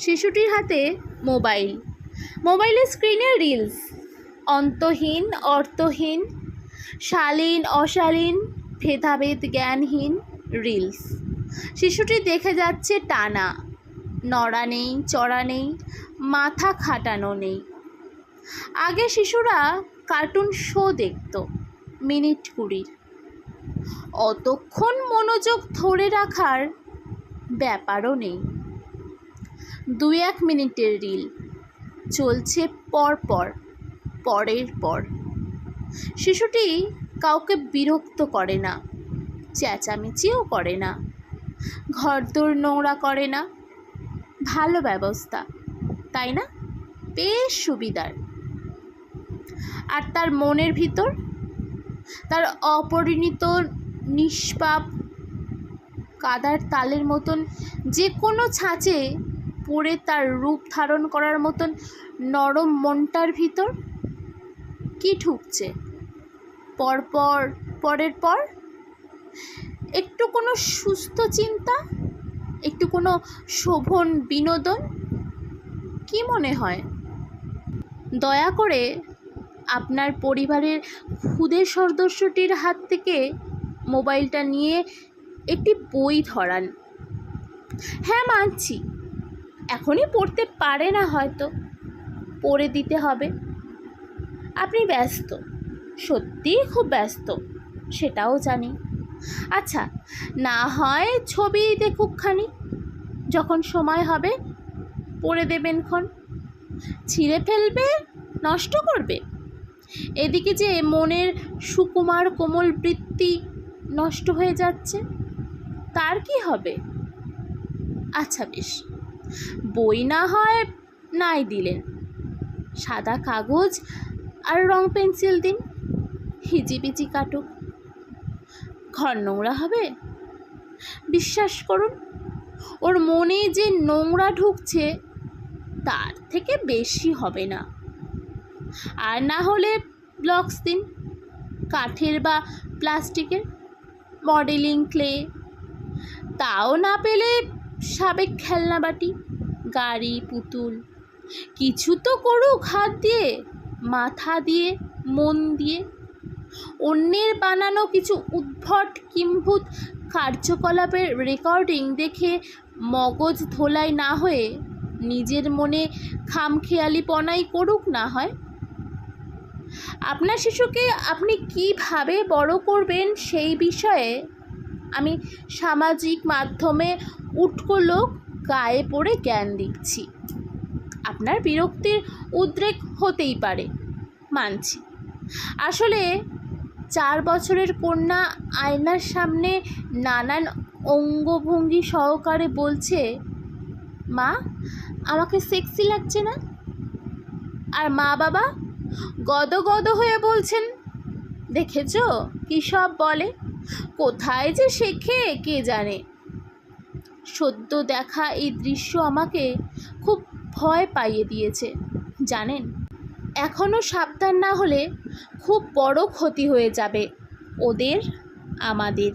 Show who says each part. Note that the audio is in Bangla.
Speaker 1: শিশুটির হাতে মোবাইল, মোবাইলের স্ক্রিনে রিলস, অন্তহীন অর্থহীন, শালীন অশালীন, ভেদাভেদ জ্ঞানহীন রিলস। শিশুটি দেখে যাচ্ছে টানা, নড়া নেই, চড়া নেই, মাথা খাটানো নেই। আগে শিশুরা কার্টুন শো দেখত মিনিট 20, অতক্ষণ মনোযোগ ধরে রাখার ব্যাপারও নেই। 2-1 মিনিটের রিল চলছে পরের পর। শিশুটি কাউকে বিরক্ত করে না, চেঁচামেচিও করে না, ঘরদোর নোংরা করে না। ভালো ব্যবস্থা, তাই না? বেশ সুবিধার। আর তার মনের ভিতর, তার অপরিণত নিষ্পাপ কাদার তালের মতন যে কোনো ছাঁচে পড়ে তার রূপ ধারণ করার মতন নরম মনটার ভিতর কি ঢুকছে? পরের পর একটু কোনো সুস্থ চিন্তা, একটু কোনো শোভন বিনোদন, কি মনে হয়? দয়া করে আপনার পরিবারের ক্ষুদে সদস্যটির হাত থেকে মোবাইলটা নিয়ে একটি বই ধরান। হ্যাঁ, মানছি এখনই পড়তে পারে না, হয়তো পড়ে দিতে হবে। আপনি ব্যস্ত, সত্যিই খুব ব্যস্ত, সেটাও জানি। আচ্ছা, না হয় ছবি দেখুকখানি, যখন সময় হবে পড়ে দেবেনক্ষণ। ছিঁড়ে ফেলবে, নষ্ট করবে? এদিকে যে মনের সুকুমার কোমল বৃত্তি নষ্ট হয়ে যাচ্ছে, তার কি হবে? আচ্ছা বেশ, বই না হয় নাই দিলেন, সাদা কাগজ আর রং পেন্সিল দিন, হিজিবিজি কাটুক। ঘর নোংরা হবে? বিশ্বাস করুন, ওর মনে যে নোংরা ঢুকছে তার থেকে বেশি হবে না। আর না হলে ব্লকস দিন, কাঠের বা প্লাস্টিকের, মডেলিং ক্লে। তাও না পেলে সাবেক খেলনা বাটি, গাড়ি, পুতুল, কিছু তো করুক হাত দিয়ে, মাথা দিয়ে, মন দিয়ে। অন্যের বানানো কিছু উদ্ভট কিম্ভূত কার্যকলাপের রেকর্ডিং দেখে মগজ ধোলাই না হয়ে নিজের মনে খামখেয়ালিপনাই করুক না হয়। আপনার শিশুকে আপনি কিভাবে বড় করবেন সেই বিষয়ে আমি সামাজিক মাধ্যমে উটকো লোক গায়ে পড়ে জ্ঞান দিচ্ছি। আপনার বিরক্তির উদ্রেক হতেই পারে, মানছি। আসলে 4 বছরের কন্যা আয়নার সামনে নানান অঙ্গভঙ্গি সহকারে বলছে, মা আমাকে সেক্সি লাগছে না? আর মা বাবা গদ হয়ে বলছেন, দেখেছো কী সব বলে, কোথায় যে শেখে কে জানে। সদ্য দেখা এই দৃশ্য আমাকে খুব ভয় পাইয়ে দিয়েছে, জানেন। এখনও সাবধান না হলে খুব বড় ক্ষতি হয়ে যাবে ওদের, আমাদের।